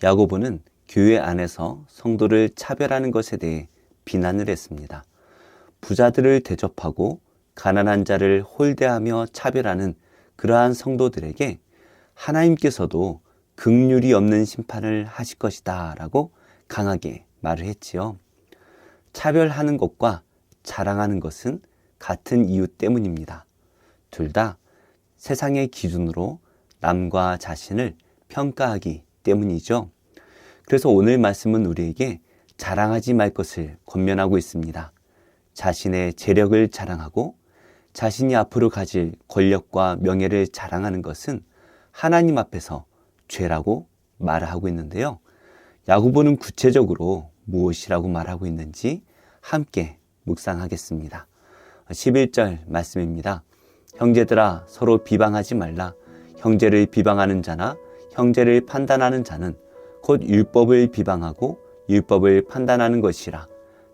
야고보는 교회 안에서 성도를 차별하는 것에 대해 비난을 했습니다. 부자들을 대접하고 가난한 자를 홀대하며 차별하는 그러한 성도들에게 하나님께서도 긍휼이 없는 심판을 하실 것이다 라고 강하게 말을 했지요. 차별하는 것과 자랑하는 것은 같은 이유 때문입니다. 둘 다 세상의 기준으로 남과 자신을 평가하기 때문이죠. 그래서 오늘 말씀은 우리에게 자랑하지 말 것을 권면하고 있습니다. 자신의 재력을 자랑하고 자신이 앞으로 가질 권력과 명예를 자랑하는 것은 하나님 앞에서 죄라고 말하고 있는데요. 야고보는 구체적으로 무엇이라고 말하고 있는지 함께 묵상하겠습니다. 11절 말씀입니다. 형제들아 서로 비방하지 말라. 형제를 비방하는 자나 형제를 판단하는 자는 곧 율법을 비방하고 율법을 판단하는 것이라.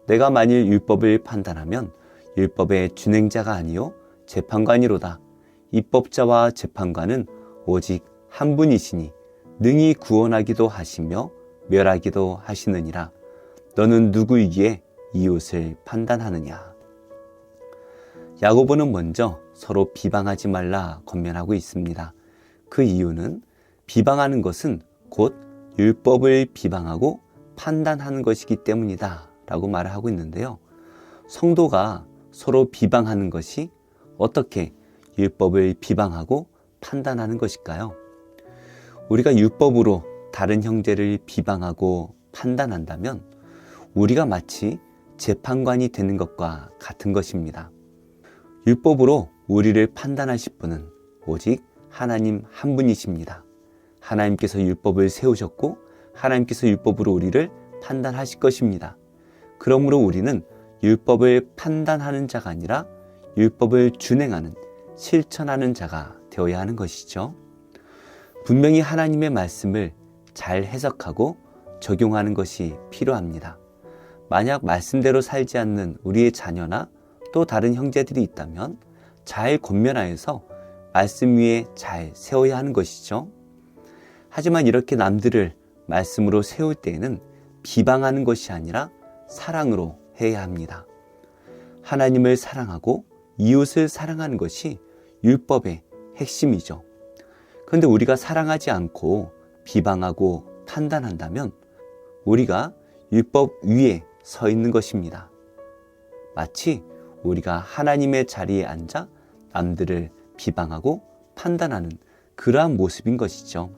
내가 만일 율법을 판단하면 율법의 준행자가 아니요 재판관이로다. 입법자와 재판관은 오직 한 분이시니 능히 구원하기도 하시며 멸하기도 하시느니라. 너는 누구이기에 이웃을 판단하느냐. 야고보는 먼저 서로 비방하지 말라 권면하고 있습니다. 그 이유는 비방하는 것은 곧 율법을 비방하고 판단하는 것이기 때문이다 라고 말을 하고 있는데요. 성도가 서로 비방하는 것이 어떻게 율법을 비방하고 판단하는 것일까요? 우리가 율법으로 다른 형제를 비방하고 판단한다면 우리가 마치 재판관이 되는 것과 같은 것입니다. 율법으로 우리를 판단하실 분은 오직 하나님 한 분이십니다. 하나님께서 율법을 세우셨고 하나님께서 율법으로 우리를 판단하실 것입니다. 그러므로 우리는 율법을 판단하는 자가 아니라 율법을 준행하는, 실천하는 자가 되어야 하는 것이죠. 분명히 하나님의 말씀을 잘 해석하고 적용하는 것이 필요합니다. 만약 말씀대로 살지 않는 우리의 자녀나 또 다른 형제들이 있다면 잘 권면하여서 말씀 위에 잘 세워야 하는 것이죠. 하지만 이렇게 남들을 말씀으로 세울 때에는 비방하는 것이 아니라 사랑으로 해야 합니다. 하나님을 사랑하고 이웃을 사랑하는 것이 율법의 핵심이죠. 그런데 우리가 사랑하지 않고 비방하고 판단한다면 우리가 율법 위에 서 있는 것입니다. 마치 우리가 하나님의 자리에 앉아 남들을 비방하고 판단하는 그러한 모습인 것이죠.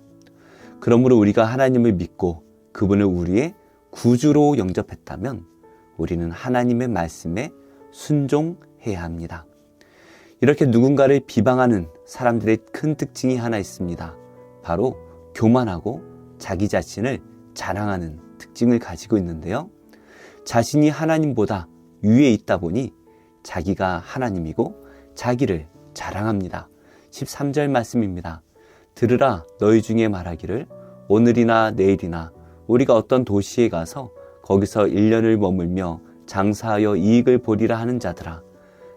그러므로 우리가 하나님을 믿고 그분을 우리의 구주로 영접했다면 우리는 하나님의 말씀에 순종해야 합니다. 이렇게 누군가를 비방하는 사람들의 큰 특징이 하나 있습니다. 바로 교만하고 자기 자신을 자랑하는 특징을 가지고 있는데요. 자신이 하나님보다 위에 있다 보니 자기가 하나님이고 자기를 자랑합니다. 13절 말씀입니다. 들으라 너희 중에 말하기를 오늘이나 내일이나 우리가 어떤 도시에 가서 거기서 1년을 머물며 장사하여 이익을 보리라 하는 자들아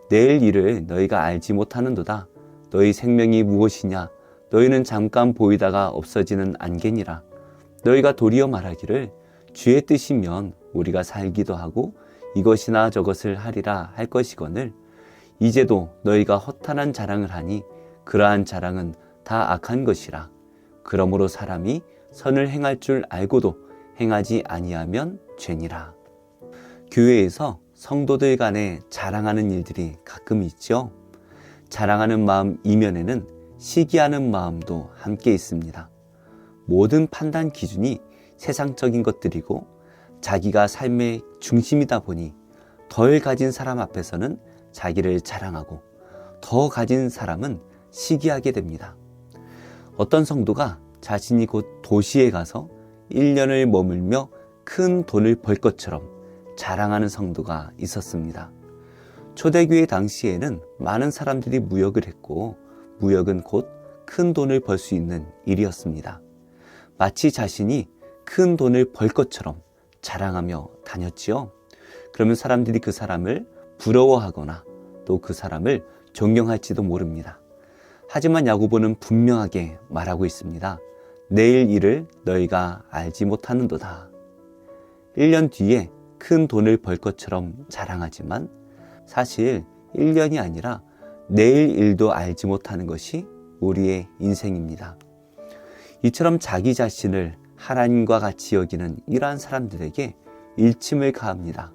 내일 일을 너희가 알지 못하는도다. 너희 생명이 무엇이냐 너희는 잠깐 보이다가 없어지는 안개니라. 너희가 도리어 말하기를 주의 뜻이면 우리가 살기도 하고 이것이나 저것을 하리라 할 것이거늘 이제도 너희가 허탄한 자랑을 하니 그러한 자랑은 다 악한 것이라. 그러므로 사람이 선을 행할 줄 알고도 행하지 아니하면 죄니라. 교회에서 성도들 간에 자랑하는 일들이 가끔 있죠. 자랑하는 마음 이면에는 시기하는 마음도 함께 있습니다. 모든 판단 기준이 세상적인 것들이고 자기가 삶의 중심이다 보니 덜 가진 사람 앞에서는 자기를 자랑하고 더 가진 사람은 시기하게 됩니다. 어떤 성도가 자신이 곧 도시에 가서 1년을 머물며 큰 돈을 벌 것처럼 자랑하는 성도가 있었습니다. 초대교회 당시에는 많은 사람들이 무역을 했고 무역은 곧 큰 돈을 벌 수 있는 일이었습니다. 마치 자신이 큰 돈을 벌 것처럼 자랑하며 다녔지요. 그러면 사람들이 그 사람을 부러워하거나 또 그 사람을 존경할지도 모릅니다. 하지만 야고보는 분명하게 말하고 있습니다. 내일 일을 너희가 알지 못하는도다. 1년 뒤에 큰 돈을 벌 것처럼 자랑하지만 사실 1년이 아니라 내일 일도 알지 못하는 것이 우리의 인생입니다. 이처럼 자기 자신을 하나님과 같이 여기는 이러한 사람들에게 일침을 가합니다.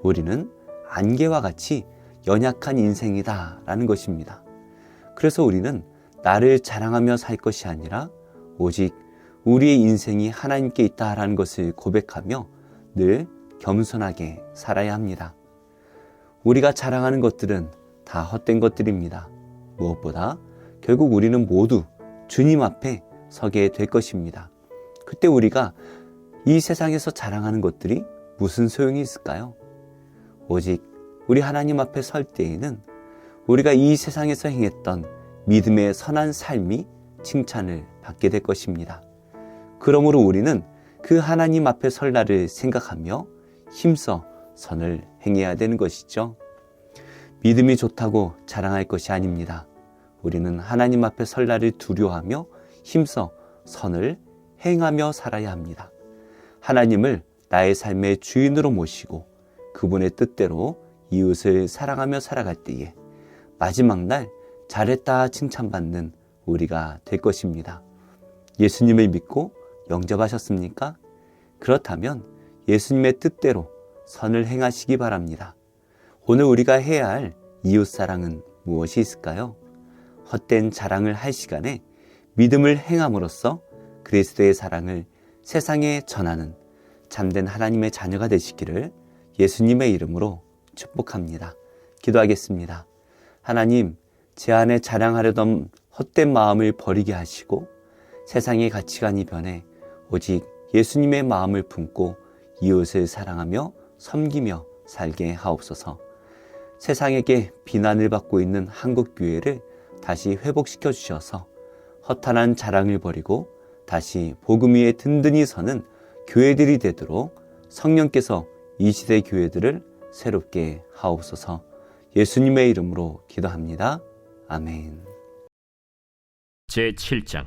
우리는 안개와 같이 연약한 인생이다 라는 것입니다. 그래서 우리는 나를 자랑하며 살 것이 아니라 오직 우리의 인생이 하나님께 있다라는 것을 고백하며 늘 겸손하게 살아야 합니다. 우리가 자랑하는 것들은 다 헛된 것들입니다. 무엇보다 결국 우리는 모두 주님 앞에 서게 될 것입니다. 그때 우리가 이 세상에서 자랑하는 것들이 무슨 소용이 있을까요? 오직 우리 하나님 앞에 설 때에는 우리가 이 세상에서 행했던 믿음의 선한 삶이 칭찬을 받게 될 것입니다. 그러므로 우리는 그 하나님 앞에 설 날을 생각하며 힘써 선을 행해야 되는 것이죠. 믿음이 좋다고 자랑할 것이 아닙니다. 우리는 하나님 앞에 설 날을 두려워하며 힘써 선을 행하며 살아야 합니다. 하나님을 나의 삶의 주인으로 모시고 그분의 뜻대로 이웃을 사랑하며 살아갈 때에 마지막 날 잘했다 칭찬받는 우리가 될 것입니다. 예수님을 믿고 영접하셨습니까? 그렇다면 예수님의 뜻대로 선을 행하시기 바랍니다. 오늘 우리가 해야 할 이웃사랑은 무엇이 있을까요? 헛된 자랑을 할 시간에 믿음을 행함으로써 그리스도의 사랑을 세상에 전하는 참된 하나님의 자녀가 되시기를 예수님의 이름으로 축복합니다. 기도하겠습니다. 하나님, 제 안에 자랑하려던 헛된 마음을 버리게 하시고 세상의 가치관이 변해 오직 예수님의 마음을 품고 이웃을 사랑하며 섬기며 살게 하옵소서. 세상에게 비난을 받고 있는 한국교회를 다시 회복시켜 주셔서 허탄한 자랑을 버리고 다시 복음 위에 든든히 서는 교회들이 되도록 성령께서 이 시대 교회들을 새롭게 하옵소서. 예수님의 이름으로 기도합니다. 아멘. 제7장.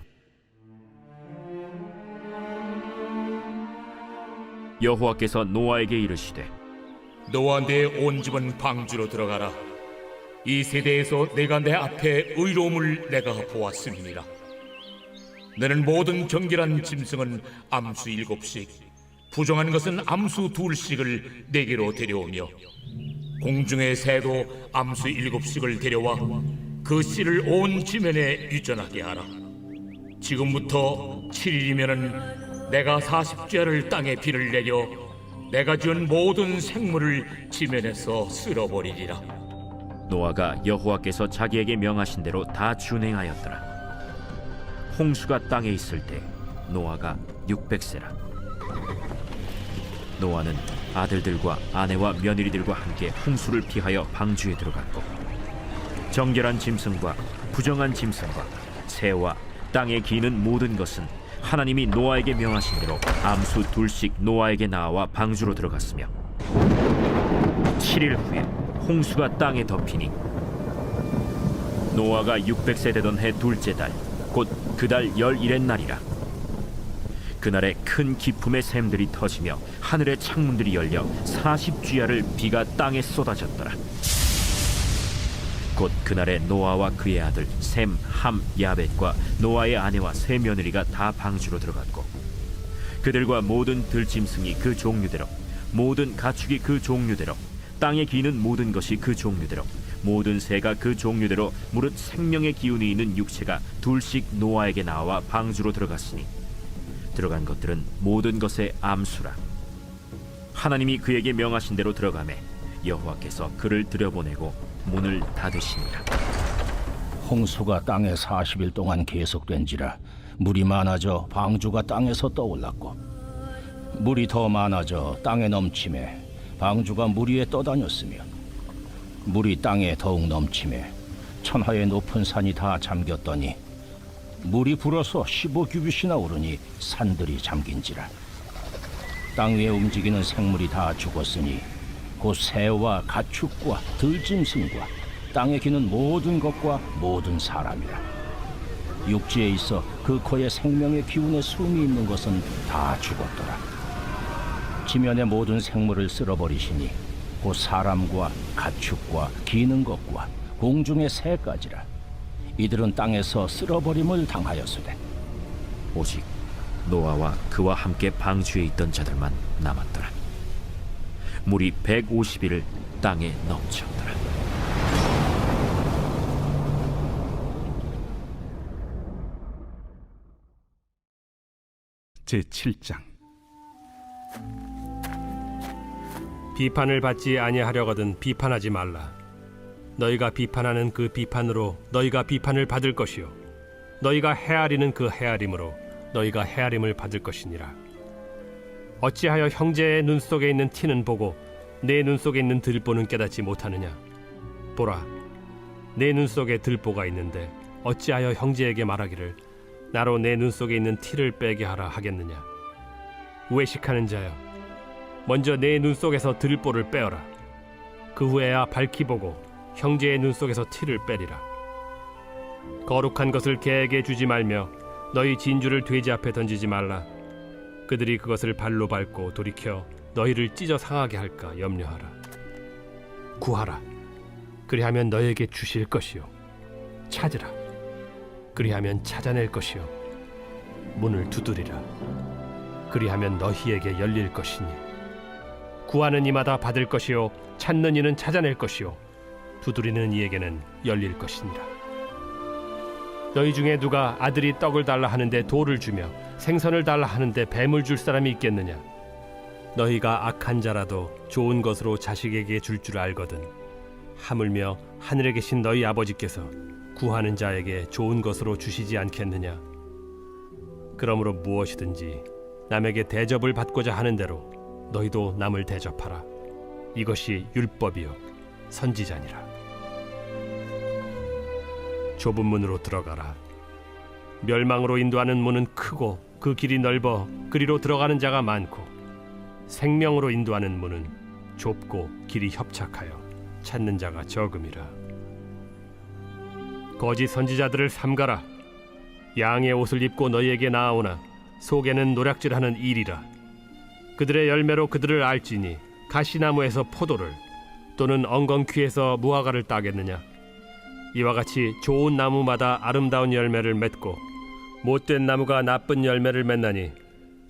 여호와께서 노아에게 이르시되 너와 내 온 집은 방주로 들어가라. 이 세대에서 내가 내 앞에 의로움을 내가 보았음이니라. 너는 모든 정결한 짐승은 암수 7씩, 부정한 것은 암수 2씩을 내게로 데려오며 공중의 새도 암수 7씩을 데려와 그 씨를 온 지면에 유전하게 하라. 지금부터 7일이면은 내가 40죄를 땅에 비를 내려 내가 지은 모든 생물을 지면에서 쓸어버리리라. 노아가 여호와께서 자기에게 명하신 대로 다 준행하였더라. 홍수가 땅에 있을 때 노아가 600세라. 노아는 아들들과 아내와 며느리들과 함께 홍수를 피하여 방주에 들어갔고 정결한 짐승과 부정한 짐승과 새와 땅에 기는 모든 것은 하나님이 노아에게 명하신 대로 암수 2씩 노아에게 나와 방주로 들어갔으며 7일 후에 홍수가 땅에 덮이니 노아가 600세 되던 해 둘째 달 곧 그 달 11의 날이라. 그날에 큰 기품의 샘들이 터지며 하늘의 창문들이 열려 40주야를 비가 땅에 쏟아졌더라. 곧 그날에 노아와 그의 아들 셈, 함, 야벳과 노아의 아내와 세 며느리가 다 방주로 들어갔고 그들과 모든 들짐승이 그 종류대로 모든 가축이 그 종류대로 땅에 기는 모든 것이 그 종류대로 모든 새가 그 종류대로 무릇 생명의 기운이 있는 육체가 2씩 노아에게 나와 방주로 들어갔으니 들어간 것들은 모든 것의 암수라. 하나님이 그에게 명하신 대로 들어가매 여호와께서 그를 들여보내고 문을 닫으시니라. 홍수가 땅에 40일 동안 계속된지라 물이 많아져 방주가 땅에서 떠올랐고 물이 더 많아져 땅에 넘침에 방주가 물 위에 떠다녔으며 물이 땅에 더욱 넘침에 천하의 높은 산이 다 잠겼더니 물이 불어서 15규빗이나 오르니 산들이 잠긴지라. 땅 위에 움직이는 생물이 다 죽었으니 곧 새와 가축과 들짐승과 땅에 기는 모든 것과 모든 사람이라. 육지에 있어 그 코에 생명의 기운의 숨이 있는 것은 다 죽었더라. 지면의 모든 생물을 쓸어버리시니 곧 사람과 가축과 기는 것과 공중의 새까지라. 이들은 땅에서 쓸어버림을 당하였으되 오직 노아와 그와 함께 방주에 있던 자들만 남았더라. 물이 150일을 땅에 넘쳤더라. 제7장. 비판을 받지 아니하려거든 비판하지 말라. 너희가 비판하는 그 비판으로 너희가 비판을 받을 것이요 너희가 헤아리는 그 헤아림으로 너희가 헤아림을 받을 것이니라. 어찌하여 형제의 눈 속에 있는 티는 보고 내 눈 속에 있는 들보는 깨닫지 못하느냐? 보라, 내 눈 속에 들보가 있는데 어찌하여 형제에게 말하기를 나로 내 눈 속에 있는 티를 빼게 하라 하겠느냐? 외식하는 자여, 먼저 내 눈 속에서 들보를 빼어라. 그 후에야 밝히 보고 형제의 눈 속에서 티를 빼리라. 거룩한 것을 개에게 주지 말며 너희 진주를 돼지 앞에 던지지 말라. 그들이 그것을 발로 밟고 돌이켜 너희를 찢어 상하게 할까 염려하라. 구하라, 그리하면 너희에게 주실 것이요. 찾으라, 그리하면 찾아낼 것이요. 문을 두드리라, 그리하면 너희에게 열릴 것이니. 구하는 이마다 받을 것이요 찾는 이는 찾아낼 것이요 두드리는 이에게는 열릴 것이니라. 너희 중에 누가 아들이 떡을 달라 하는데 돌을 주며 생선을 달라 하는데 뱀을 줄 사람이 있겠느냐? 너희가 악한 자라도 좋은 것으로 자식에게 줄 줄 알거든 하물며 하늘에 계신 너희 아버지께서 구하는 자에게 좋은 것으로 주시지 않겠느냐? 그러므로 무엇이든지 남에게 대접을 받고자 하는 대로 너희도 남을 대접하라. 이것이 율법이요 선지자니라. 좁은 문으로 들어가라. 멸망으로 인도하는 문은 크고 그 길이 넓어 그리로 들어가는 자가 많고, 생명으로 인도하는 문은 좁고 길이 협착하여 찾는 자가 적음이라. 거짓 선지자들을 삼가라. 양의 옷을 입고 너희에게 나아오나 속에는 노략질하는 일이라. 그들의 열매로 그들을 알지니 가시나무에서 포도를 또는 엉겅퀴에서 무화과를 따겠느냐? 이와 같이 좋은 나무마다 아름다운 열매를 맺고 못된 나무가 나쁜 열매를 맺나니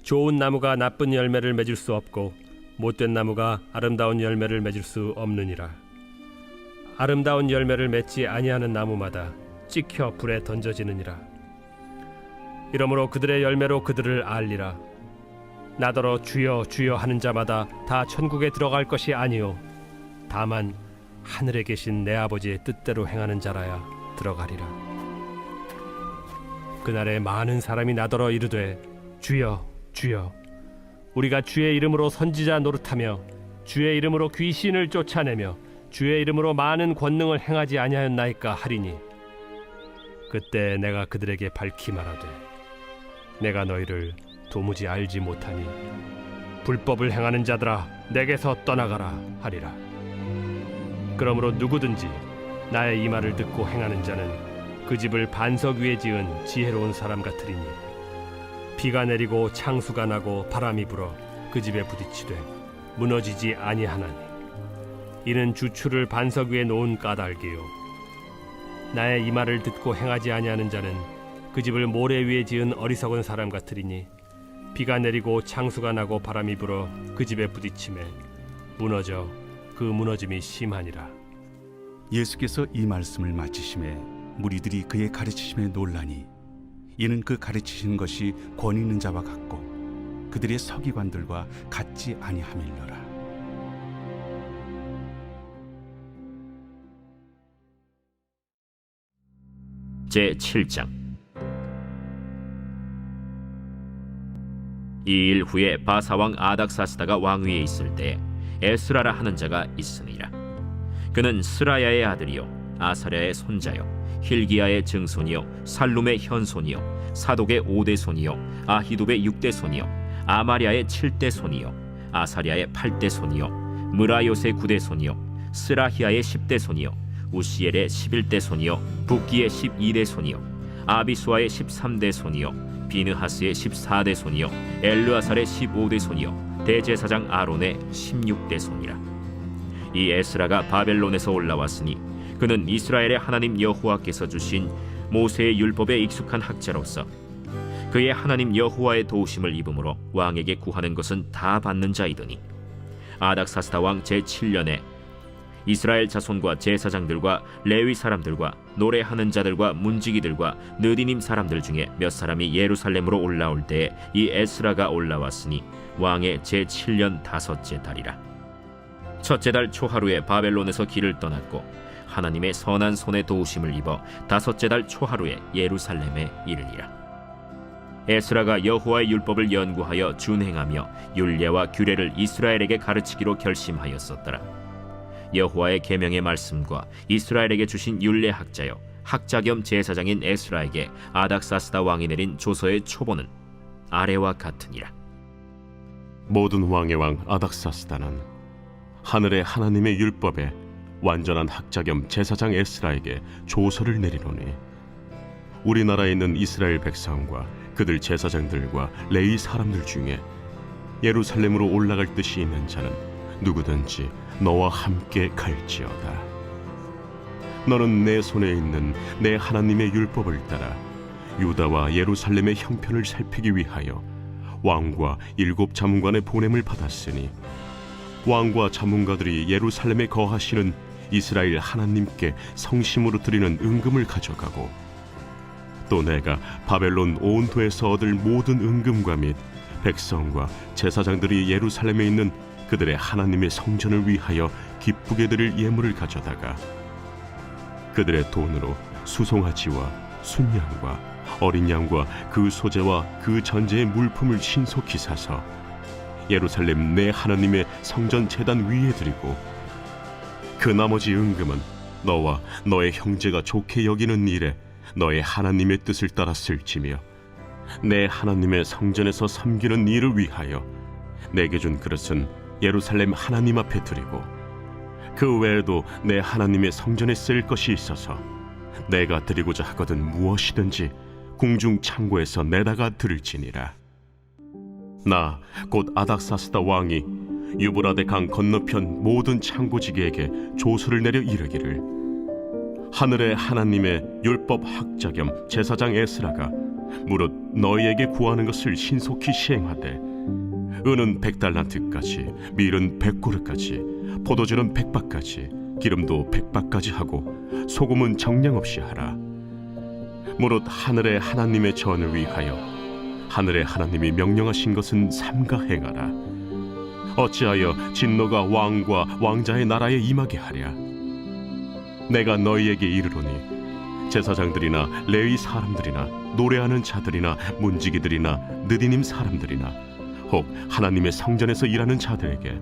좋은 나무가 나쁜 열매를 맺을 수 없고 못된 나무가 아름다운 열매를 맺을 수 없느니라. 아름다운 열매를 맺지 아니하는 나무마다 찍혀 불에 던져지느니라. 이러므로 그들의 열매로 그들을 알리라. 나더러 주여 주여 하는 자마다 다 천국에 들어갈 것이 아니요 다만 하늘에 계신 내 아버지의 뜻대로 행하는 자라야 들어가리라. 그날에 많은 사람이 나더러 이르되 주여 주여 우리가 주의 이름으로 선지자 노릇하며 주의 이름으로 귀신을 쫓아내며 주의 이름으로 많은 권능을 행하지 아니하였나이까 하리니, 그때 내가 그들에게 밝히 말하되 내가 너희를 도무지 알지 못하니 불법을 행하는 자들아 내게서 떠나가라 하리라. 그러므로 누구든지 나의 이 말을 듣고 행하는 자는 그 집을 반석 위에 지은 지혜로운 사람 같으리니, 비가 내리고 창수가 나고 바람이 불어 그 집에 부딪히되 무너지지 아니하나니 이는 주추를 반석 위에 놓은 까닭이요. 나의 이 말을 듣고 행하지 아니하는 자는 그 집을 모래 위에 지은 어리석은 사람 같으리니, 비가 내리고 창수가 나고 바람이 불어 그 집에 부딪히매 무너져 그 무너짐이 심하니라. 예수께서 이 말씀을 마치심에 무리들이 그의 가르치심에 놀라니, 이는 그 가르치시는 것이 권위 있는 자와 같고 그들의 서기관들과 같지 아니함일러라. 제7장. 이 일 후에 바사왕 아닥사스다가 왕위에 있을 때 에스라라 하는 자가 있으니라. 그는 스라야의 아들이요 아사랴의 손자요 힐기야의 증손이요 살룸의 현손이요 사독의 5대 손이요 아히둡의 6대 손이요 아마랴의 7대 손이요 아사랴의 8대 손이요 무라요의 9대 손이요 스라히야의 10대 손이요 우시엘의 11대 손이요 붓기의 12대 손이요 아비수아의 13대 손이요 비느하스의 14대 손이요 엘르아살의 15대 손이요 대제사장 아론의 16대 손이라. 이 에스라가 바벨론에서 올라왔으니 그는 이스라엘의 하나님 여호와께서 주신 모세의 율법에 익숙한 학자로서 그의 하나님 여호와의 도우심을 입음으로 왕에게 구하는 것은 다 받는 자이더니 아닥사스다 왕 제7년에 이스라엘 자손과 제사장들과 레위 사람들과 노래하는 자들과 문지기들과 느디님 사람들 중에 몇 사람이 예루살렘으로 올라올 때에 이 에스라가 올라왔으니 왕의 제7년 5째 달이라. 첫째 달 초하루에 바벨론에서 길을 떠났고 하나님의 선한 손에 도우심을 입어 5째 달 초하루에 예루살렘에 이르니라. 에스라가 여호와의 율법을 연구하여 준행하며 율례와 규례를 이스라엘에게 가르치기로 결심하였었더라. 여호와의 계명의 말씀과 이스라엘에게 주신 율례 학자여 학자 겸 제사장인 에스라에게 아닥사스다 왕이 내린 조서의 초본은 아래와 같으니라. 모든 왕의 왕 아닥사스다는 하늘의 하나님의 율법에 완전한 학자 겸 제사장 에스라에게 조서를 내리노니 우리나라에 있는 이스라엘 백성과 그들 제사장들과 레위 사람들 중에 예루살렘으로 올라갈 뜻이 있는 자는 누구든지 너와 함께 갈지어다. 너는 내 손에 있는 내 하나님의 율법을 따라 유다와 예루살렘의 형편을 살피기 위하여 왕과 7 자문관의 보냄을 받았으니 왕과 자문가들이 예루살렘에 거하시는 이스라엘 하나님께 성심으로 드리는 은금을 가져가고 또 내가 바벨론 온 도에서 얻을 모든 은금과 및 백성과 제사장들이 예루살렘에 있는 그들의 하나님의 성전을 위하여 기쁘게 드릴 예물을 가져다가 그들의 돈으로 수송아지와 순양과 어린 양과 그 소재와 그 전제의 물품을 신속히 사서 예루살렘 내 하나님의 성전 제단 위에 드리고 그 나머지 은금은 너와 너의 형제가 좋게 여기는 일에 너의 하나님의 뜻을 따라 쓸지며 내 하나님의 성전에서 섬기는 일을 위하여 내게 준 그릇은 예루살렘 하나님 앞에 드리고 그 외에도 내 하나님의 성전에 쓸 것이 있어서 내가 드리고자 하거든 무엇이든지 궁중 창고에서 내다가 드릴지니라. 나 곧 아닥사스다 왕이 유브라데 강 건너편 모든 창고지기에게 조서를 내려 이르기를 하늘의 하나님의 율법 학자 겸 제사장 에스라가 무릇 너희에게 구하는 것을 신속히 시행하되 은은 100달란트까지 밀은 100고르까지 포도주는 100바까지 기름도 100바까지 하고 소금은 정량 없이 하라. 무릇 하늘의 하나님의 전을 위하여 하늘의 하나님이 명령하신 것은 삼가 행하라. 어찌하여 진노가 왕과 왕자의 나라에 임하게 하랴. 내가 너희에게 이르노니 제사장들이나 레위 사람들이나 노래하는 자들이나 문지기들이나 느디님 사람들이나 혹 하나님의 성전에서 일하는 자들에게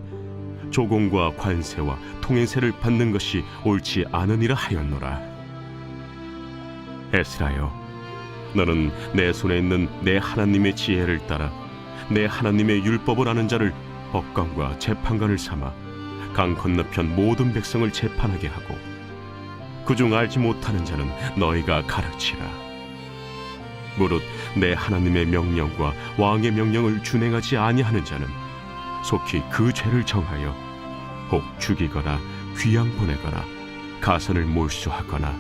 조공과 관세와 통행세를 받는 것이 옳지 않으니라 하였노라. 에스라여, 너는 내 손에 있는 내 하나님의 지혜를 따라 내 하나님의 율법을 아는 자를 법관과 재판관을 삼아 강 건너편 모든 백성을 재판하게 하고 그중 알지 못하는 자는 너희가 가르치라. 무릇 내 하나님의 명령과 왕의 명령을 준행하지 아니하는 자는 속히 그 죄를 정하여 혹 죽이거나 귀양 보내거나 가선을 몰수하거나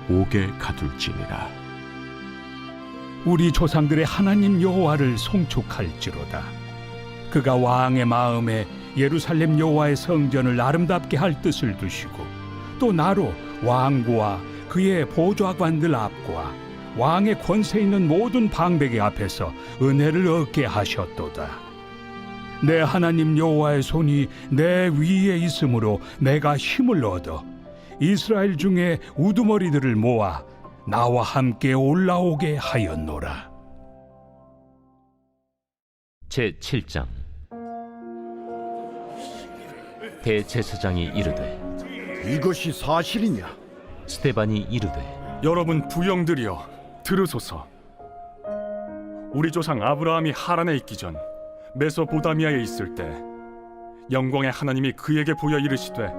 옥에 가둘지니라. 우리 조상들의 하나님 여호와를 송축할지로다. 그가 왕의 마음에 예루살렘 여호와의 성전을 아름답게 할 뜻을 두시고 또 나로 왕과 그의 보좌관들 앞과 왕의 권세 있는 모든 방백의 앞에서 은혜를 얻게 하셨도다. 내 하나님 여호와의 손이 내 위에 있으므로 내가 힘을 얻어 이스라엘 중에 우두머리들을 모아 나와 함께 올라오게 하였노라. 제7장. 대제사장이 이르되 이것이 사실이냐? 스데반이 이르되 여러분 부영들이여 들으소서. 우리 조상 아브라함이 하란에 있기 전 메소포다미아에 있을 때 영광의 하나님이 그에게 보여 이르시되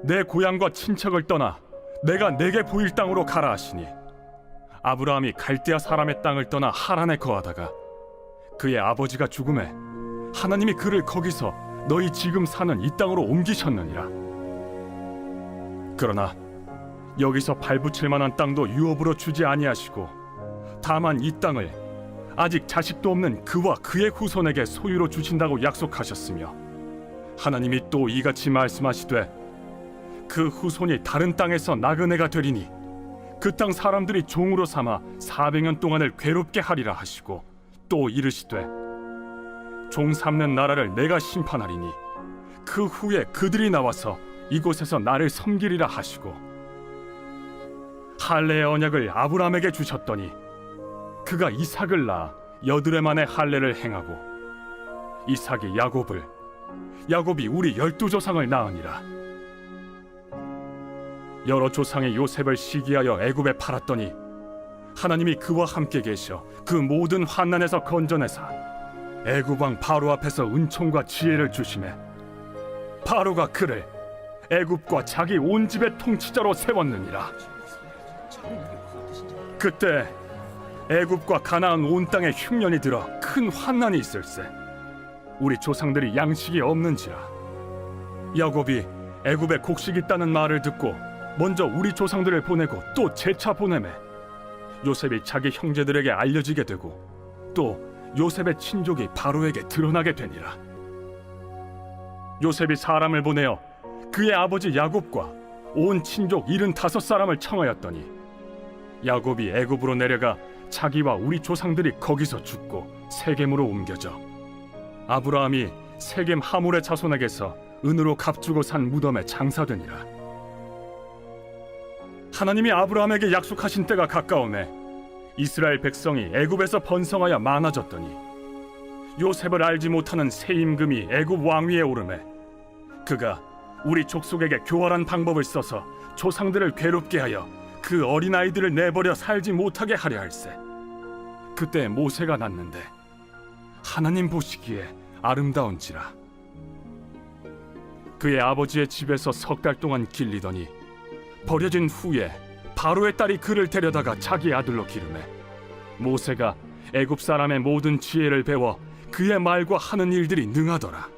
내 고향과 친척을 떠나 내가 내게 보일 땅으로 가라 하시니 아브라함이 갈대아 사람의 땅을 떠나 하란에 거하다가 그의 아버지가 죽음에 하나님이 그를 거기서 너희 지금 사는 이 땅으로 옮기셨느니라. 그러나 여기서 발붙일 만한 땅도 유업으로 주지 아니하시고 다만 이 땅을 아직 자식도 없는 그와 그의 후손에게 소유로 주신다고 약속하셨으며 하나님이 또 이같이 말씀하시되 그 후손이 다른 땅에서 나그네가 되리니 그 땅 사람들이 종으로 삼아 400년 동안을 괴롭게 하리라 하시고 또 이르시되 종 삼는 나라를 내가 심판하리니 그 후에 그들이 나와서 이곳에서 나를 섬기리라 하시고 할례의 언약을 아브라함에게 주셨더니 그가 이삭을 낳아 여드레 만에 할례를 행하고 이삭이 야곱을 야곱이 우리 12조상을 낳으니라. 여러 조상의 요셉을 시기하여 애굽에 팔았더니 하나님이 그와 함께 계셔 그 모든 환난에서 건져내사 애굽 왕 바로 앞에서 은총과 지혜를 주시매 바로가 그를 애굽과 자기 온 집의 통치자로 세웠느니라. 그때 애굽과 가나안 온 땅에 흉년이 들어 큰 환난이 있을세 우리 조상들이 양식이 없는지라. 야곱이 애굽에 곡식 있다는 말을 듣고 먼저 우리 조상들을 보내고 또 재차 보내매 요셉이 자기 형제들에게 알려지게 되고 또 요셉의 친족이 바로에게 드러나게 되니라. 요셉이 사람을 보내어 그의 아버지 야곱과 온 친족 75사람을 청하였더니 야곱이 애굽으로 내려가 자기와 우리 조상들이 거기서 죽고 세겜으로 옮겨져 아브라함이 세겜 하몰의 자손에게서 은으로 값주고 산 무덤에 장사되니라. 하나님이 아브라함에게 약속하신 때가 가까우매 이스라엘 백성이 애굽에서 번성하여 많아졌더니 요셉을 알지 못하는 새 임금이 애굽 왕위에 오르매 그가 우리 족속에게 교활한 방법을 써서 조상들을 괴롭게 하여 그 어린아이들을 내버려 살지 못하게 하려 할세. 그때 모세가 낳는데 하나님 보시기에 아름다운지라. 그의 아버지의 집에서 석 달 동안 길리더니 버려진 후에 바로의 딸이 그를 데려다가 자기 아들로 기르매 모세가 애굽 사람의 모든 지혜를 배워 그의 말과 하는 일들이 능하더라.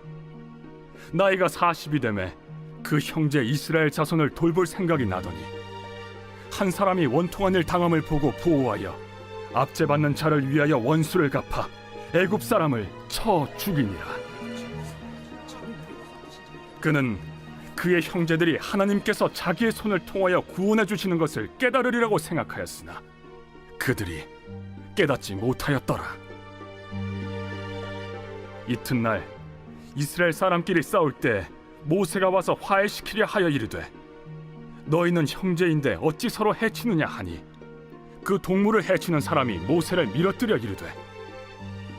나이가 40이 되매 그 형제 이스라엘 자손을 돌볼 생각이 나더니 한 사람이 원통한 일 당함을 보고 보호하여 압제받는 자를 위하여 원수를 갚아 애굽 사람을 쳐 죽이니라. 그는 그의 형제들이 하나님께서 자기의 손을 통하여 구원해 주시는 것을 깨달으리라고 생각하였으나 그들이 깨닫지 못하였더라. 이튿날 이스라엘 사람끼리 싸울 때 모세가 와서 화해시키려 하여 이르되 너희는 형제인데 어찌 서로 해치느냐 하니 그 동물을 해치는 사람이 모세를 밀어뜨려 이르되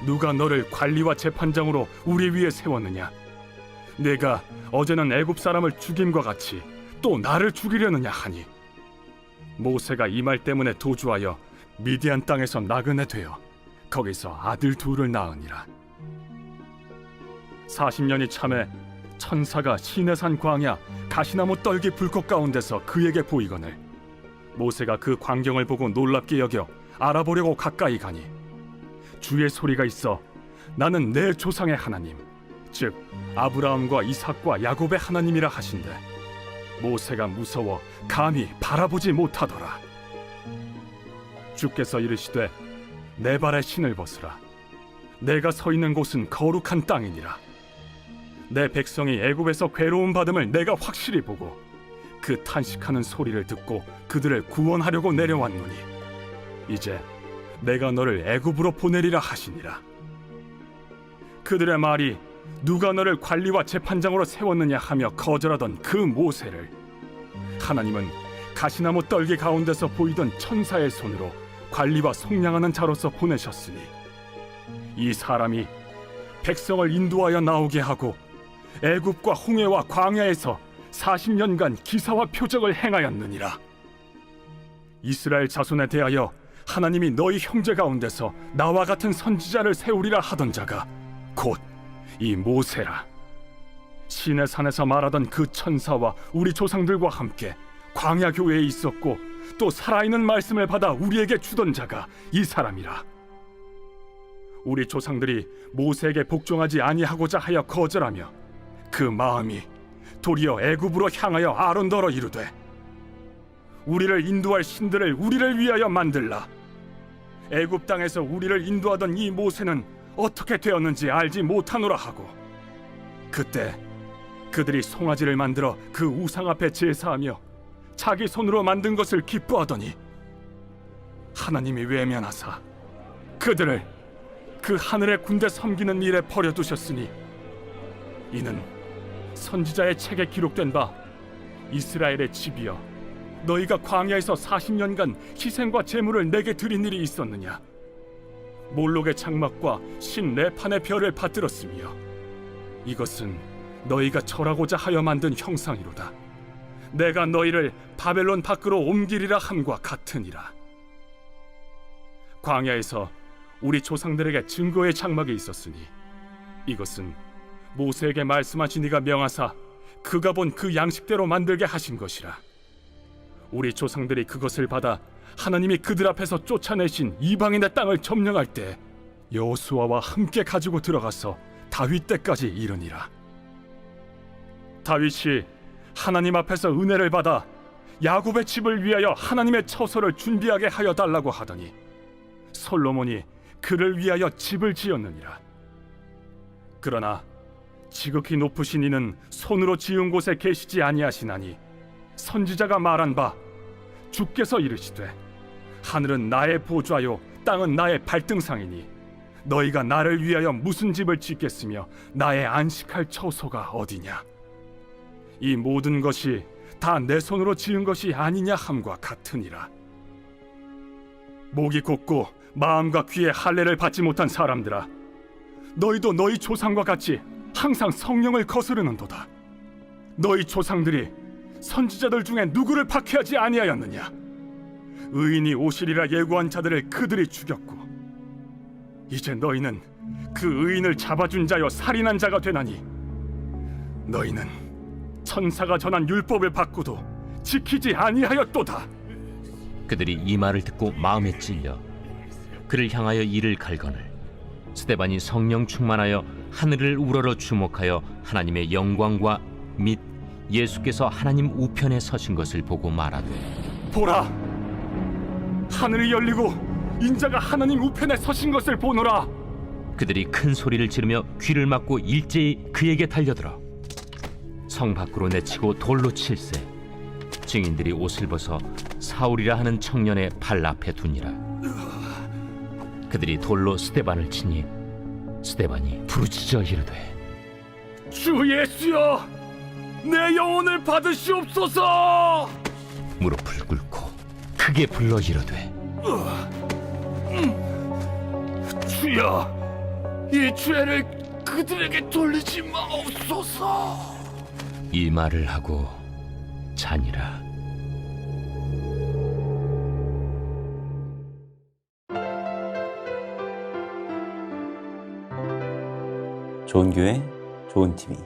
누가 너를 관리와 재판장으로 우리 위에 세웠느냐? 내가 어제는 애굽 사람을 죽임과 같이 또 나를 죽이려느냐 하니 모세가 이 말 때문에 도주하여 미디안 땅에서 나그네 되어 거기서 아들 둘을 낳으니라. 40년이 참에 천사가 시내산 광야 가시나무 떨기 불꽃 가운데서 그에게 보이거늘 모세가 그 광경을 보고 놀랍게 여겨 알아보려고 가까이 가니 주의 소리가 있어 나는 내 조상의 하나님 즉 아브라함과 이삭과 야곱의 하나님이라 하신대 모세가 무서워 감히 바라보지 못하더라. 주께서 이르시되 내 발에 신을 벗으라. 내가 서 있는 곳은 거룩한 땅이니라. 내 백성이 애굽에서 괴로움 받음을 내가 확실히 보고 그 탄식하는 소리를 듣고 그들을 구원하려고 내려왔노니 이제 내가 너를 애굽으로 보내리라 하시니라. 그들의 말이 누가 너를 관리와 재판장으로 세웠느냐 하며 거절하던 그 모세를 하나님은 가시나무 떨기 가운데서 보이던 천사의 손으로 관리와 속량하는 자로서 보내셨으니 이 사람이 백성을 인도하여 나오게 하고 애굽과 홍해와 광야에서 40년간 기사와 표적을 행하였느니라. 이스라엘 자손에 대하여 하나님이 너희 형제 가운데서 나와 같은 선지자를 세우리라 하던 자가 곧 이 모세라. 시내산에서 말하던 그 천사와 우리 조상들과 함께 광야 교회에 있었고 또 살아있는 말씀을 받아 우리에게 주던 자가 이 사람이라. 우리 조상들이 모세에게 복종하지 아니하고자 하여 거절하며 그 마음이 도리어 애굽으로 향하여 아론더러 이르되 우리를 인도할 신들을 우리를 위하여 만들라. 애굽 땅에서 우리를 인도하던 이 모세는 어떻게 되었는지 알지 못하노라 하고, 그때 그들이 송아지를 만들어 그 우상 앞에 제사하며 자기 손으로 만든 것을 기뻐하더니 하나님이 외면하사 그들을 그 하늘의 군대 섬기는 일에 버려두셨으니, 이는 선지자의 책에 기록된 바 이스라엘의 집이여 너희가 광야에서 40년간 희생과 제물을 내게 드린 일이 있었느냐? 몰록의 장막과 신 레판의 별을 받들었으며 이것은 너희가 절하고자 하여 만든 형상이로다. 내가 너희를 바벨론 밖으로 옮기리라 함과 같으니라. 광야에서 우리 조상들에게 증거의 장막이 있었으니 이것은 모세에게 말씀하신 이가 명하사 그가 본 그 양식대로 만들게 하신 것이라. 우리 조상들이 그것을 받아 하나님이 그들 앞에서 쫓아내신 이방인의 땅을 점령할 때 여호수아와 함께 가지고 들어가서 다윗 때까지 이르니라. 다윗이 하나님 앞에서 은혜를 받아 야곱의 집을 위하여 하나님의 처소를 준비하게 하여 달라고 하더니 솔로몬이 그를 위하여 집을 지었느니라. 그러나 지극히 높으신 이는 손으로 지은 곳에 계시지 아니하시나니 선지자가 말한 바 주께서 이르시되 하늘은 나의 보좌요 땅은 나의 발등상이니 너희가 나를 위하여 무슨 집을 짓겠으며 나의 안식할 처소가 어디냐? 이 모든 것이 다 내 손으로 지은 것이 아니냐 함과 같으니라. 목이 곧고 마음과 귀에 할례를 받지 못한 사람들아, 너희도 너희 조상과 같이 항상 성령을 거스르는도다. 너희 조상들이 선지자들 중에 누구를 박해하지 아니하였느냐? 의인이 오시리라 예고한 자들을 그들이 죽였고 이제 너희는 그 의인을 잡아준 자여 살인한 자가 되나니 너희는 천사가 전한 율법을 받고도 지키지 아니하였도다. 그들이 이 말을 듣고 마음에 찔려 그를 향하여 이를 갈거늘 스데반이 성령 충만하여 하늘을 우러러 주목하여 하나님의 영광과 및 예수께서 하나님 우편에 서신 것을 보고 말하되 보라, 하늘이 열리고 인자가 하나님 우편에 서신 것을 보노라. 그들이 큰 소리를 지르며 귀를 막고 일제히 그에게 달려들어 성 밖으로 내치고 돌로 칠세. 증인들이 옷을 벗어 사울이라 하는 청년의 발 앞에 두니라. 그들이 돌로 스데반을 치니 스데반이 부르짖어 이르되 주 예수여, 내 영혼을 받으시옵소서. 무릎을 꿇고 크게 불러 이르되 주여, 이 죄를 그들에게 돌리지 마옵소서. 이 말을 하고 자니라. 좋은 교회, 좋은 TV.